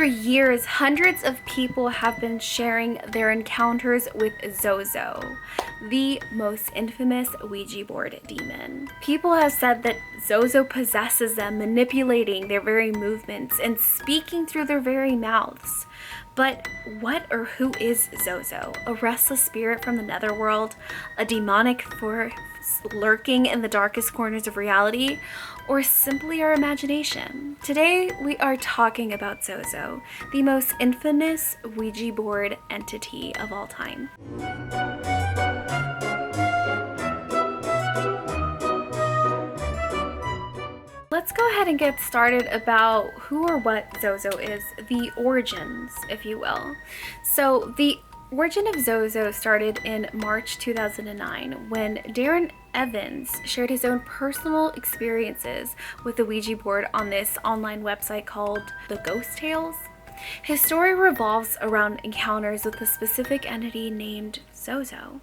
For years, hundreds of people have been sharing their encounters with Zozo, the most infamous Ouija board demon. People have said that Zozo possesses them, manipulating their very movements and speaking through their very mouths. But what or who is Zozo? A restless spirit from the netherworld? A demonic force lurking in the darkest corners of reality? Or simply our imagination? Today we are talking about Zozo, the most infamous Ouija board entity of all time. Let's go ahead and get started about who or what Zozo is, the origins, if you will. So the origin of Zozo started in March 2009 when Darren Evans shared his own personal experiences with the Ouija board on this online website called The Ghost Tales. His story revolves around encounters with a specific entity named Zozo.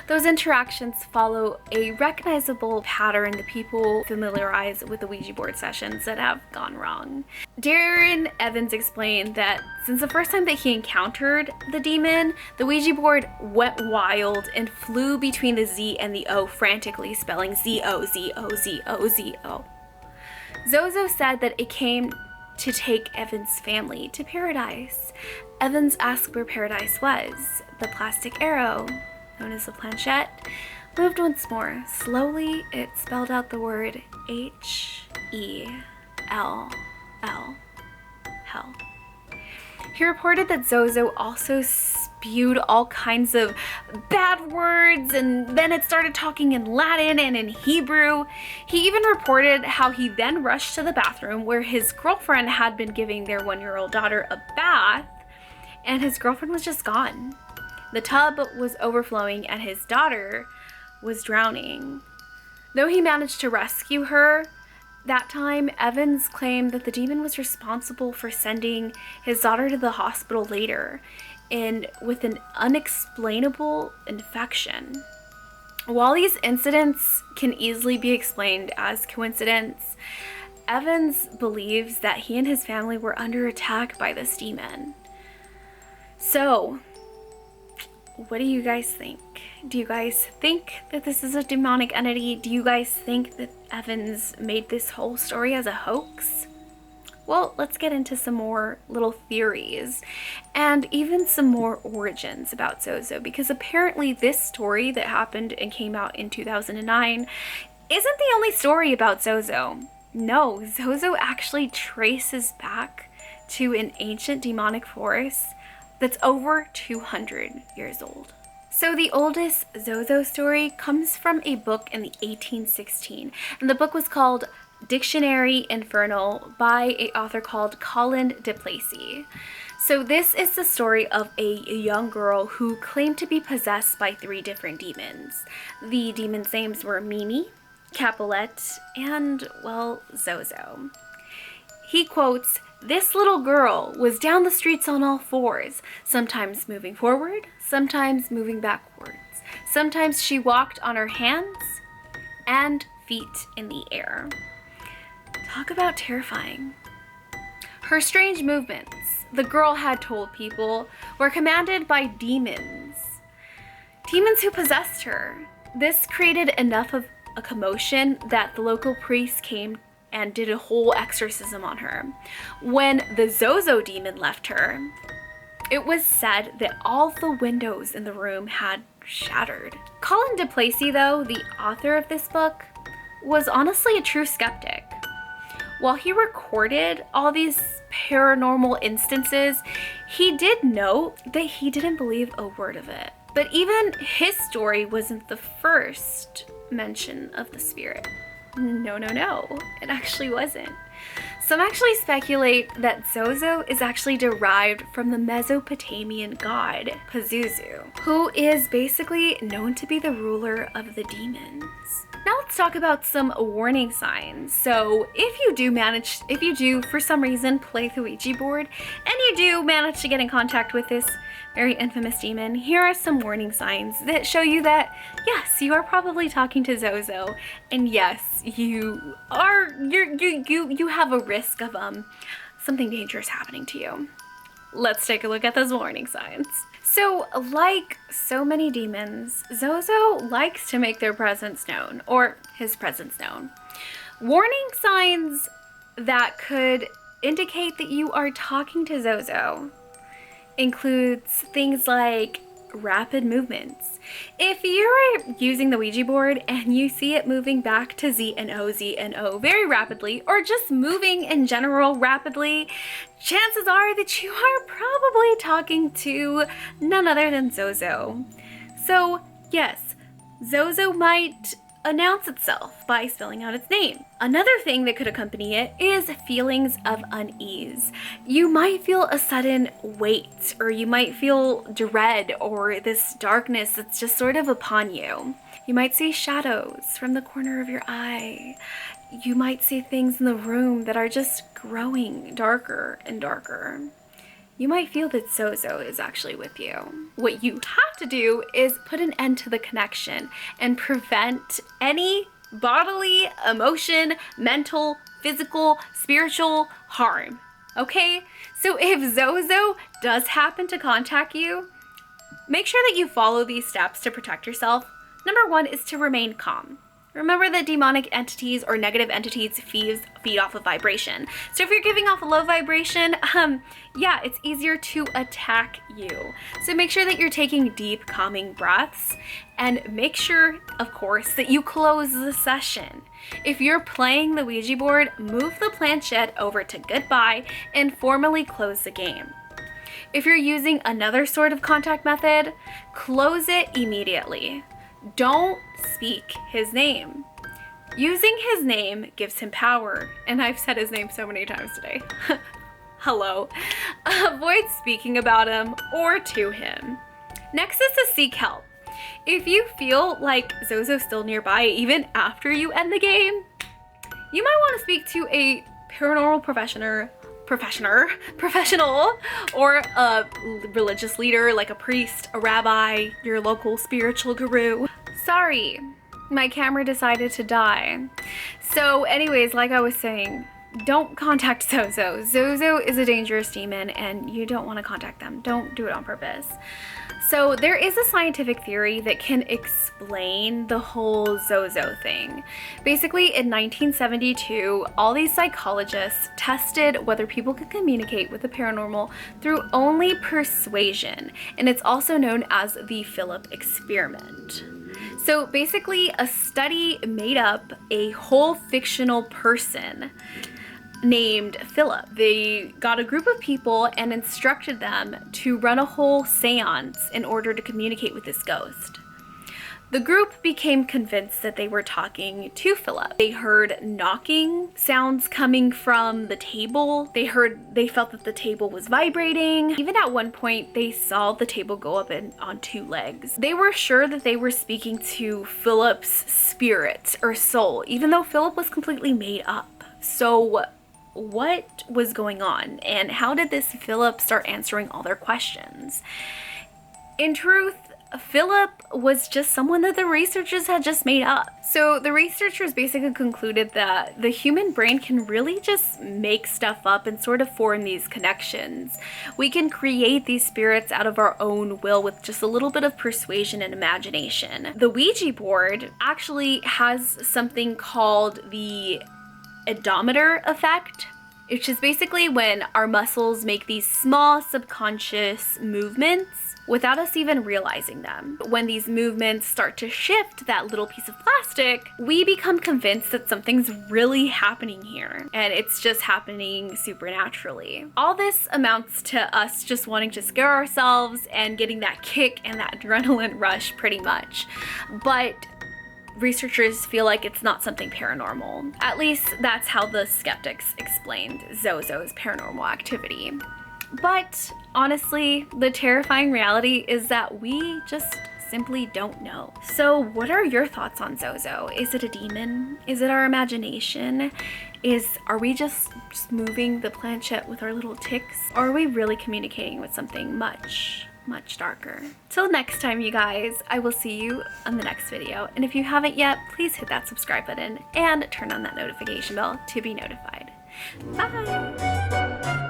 Those interactions follow a recognizable pattern that people familiarize with the Ouija board sessions that have gone wrong. Darren Evans explained that since the first time that he encountered the demon, the Ouija board went wild and flew between the Z and the O, frantically spelling Z-O, Z-O, Z-O, Z-O. Zozo said that it came to take Evans' family to paradise. Evans asked where paradise was. The plastic arrow, known as the planchette, moved once more. Slowly, it spelled out the word H-E-L-L, hell. He reported that Zozo also spewed all kinds of bad words, and then it started talking in Latin and in Hebrew. He even reported how he then rushed to the bathroom where his girlfriend had been giving their 1-year-old daughter a bath, and his girlfriend was just gone. The tub was overflowing and his daughter was drowning. Though he managed to rescue her, that time, Evans claimed that the demon was responsible for sending his daughter to the hospital later with an unexplainable infection. While these incidents can easily be explained as coincidence, Evans believes that he and his family were under attack by this demon. So, what do you guys think? Do you guys think that this is a demonic entity? Do you guys think that Evans made this whole story as a hoax? Well, let's get into some more little theories and even some more origins about Zozo, because apparently this story that happened and came out in 2009 isn't the only story about Zozo. No, Zozo actually traces back to an ancient demonic force that's over 200 years old. So the oldest Zozo story comes from a book in the 1816, and the book was called Dictionary Infernal by an author called Colin de Placey. So this is the story of a young girl who claimed to be possessed by 3 different demons. The demons' names were Mimi, Capulet, and, well, Zozo. He quotes, "This little girl was down the streets on all 4s, sometimes moving forward, sometimes moving backwards. Sometimes she walked on her hands and feet in the air." Talk about terrifying. Her strange movements, the girl had told people, were commanded by demons. Demons who possessed her. This created enough of a commotion that the local priest came and did a whole exorcism on her. When the Zozo demon left her, it was said that all the windows in the room had shattered. Colin de Placey, though, the author of this book, was honestly a true skeptic. While he recorded all these paranormal instances, he did note that he didn't believe a word of it. But even his story wasn't the first mention of the spirit. No, it actually wasn't. Some actually speculate that Zozo is actually derived from the Mesopotamian god Pazuzu, who is basically known to be the ruler of the demons. Now let's talk about some warning signs. So if you do for some reason play the Ouija board and you do manage to get in contact with this very infamous demon, here are some warning signs that show you that yes, you are probably talking to Zozo, and yes, you have a risk of something dangerous happening to you. Let's take a look at those warning signs. So, like so many demons, Zozo likes to make their presence known, or his presence known. Warning signs that could indicate that you are talking to Zozo includes things like rapid movements. If you're using the Ouija board and you see it moving back to Z and O very rapidly, or just moving in general rapidly, chances are that you are probably talking to none other than Zozo. So yes, Zozo might announce itself by spelling out its name. Another thing that could accompany it is feelings of unease. You might feel a sudden weight, or you might feel dread, or this darkness that's just sort of upon you. You might see shadows from the corner of your eye. You might see things in the room that are just growing darker and darker. You might feel that Zozo is actually with you. What you have to do is put an end to the connection and prevent any bodily, emotion, mental, physical, spiritual harm, okay? So if Zozo does happen to contact you, make sure that you follow these steps to protect yourself. Number 1 is to remain calm. Remember that demonic entities or negative entities feed off of vibration. So if you're giving off a low vibration, yeah, it's easier to attack you. So make sure that you're taking deep, calming breaths, and make sure, of course, that you close the session. If you're playing the Ouija board, move the planchette over to goodbye and formally close the game. If you're using another sort of contact method, close it immediately. Don't speak his name. Using his name gives him power, and I've said his name so many times today. Hello. Avoid speaking about him or to him. Next is to seek help. If you feel like Zozo's still nearby even after you end the game, you might want to speak to a paranormal professional, or a religious leader like a priest, a rabbi, your local spiritual guru. Sorry, my camera decided to die. So anyways, like I was saying, don't contact Zozo. Zozo is a dangerous demon and you don't want to contact them. Don't do it on purpose. So there is a scientific theory that can explain the whole Zozo thing. Basically, in 1972, all these psychologists tested whether people could communicate with the paranormal through only persuasion, and it's also known as the Philip experiment. So basically, a study made up a whole fictional person named Philip. They got a group of people and instructed them to run a whole seance in order to communicate with this ghost. The group became convinced that they were talking to Philip. They heard knocking sounds coming from the table. They felt that the table was vibrating. Even at one point, they saw the table go up on 2 legs. They were sure that they were speaking to Philip's spirit or soul, even though Philip was completely made up. So what was going on, and how did this Philip start answering all their questions? In truth, Philip was just someone that the researchers had just made up. So the researchers basically concluded that the human brain can really just make stuff up and sort of form these connections. We can create these spirits out of our own will with just a little bit of persuasion and imagination. The Ouija board actually has something called the odometer effect, which is basically when our muscles make these small subconscious movements without us even realizing them. When these movements start to shift that little piece of plastic, we become convinced that something's really happening here, and it's just happening supernaturally. All this amounts to us just wanting to scare ourselves and getting that kick and that adrenaline rush pretty much. But researchers feel like it's not something paranormal. At least that's how the skeptics explained Zozo's paranormal activity. But honestly, the terrifying reality is that we just simply don't know. So what are your thoughts on Zozo? Is it a demon? Is it our imagination? Are we just moving the planchette with our little ticks? Or are we really communicating with something much darker? Till next time, you guys, I will see you on the next video. And if you haven't yet, please hit that subscribe button and turn on that notification bell to be notified. Bye!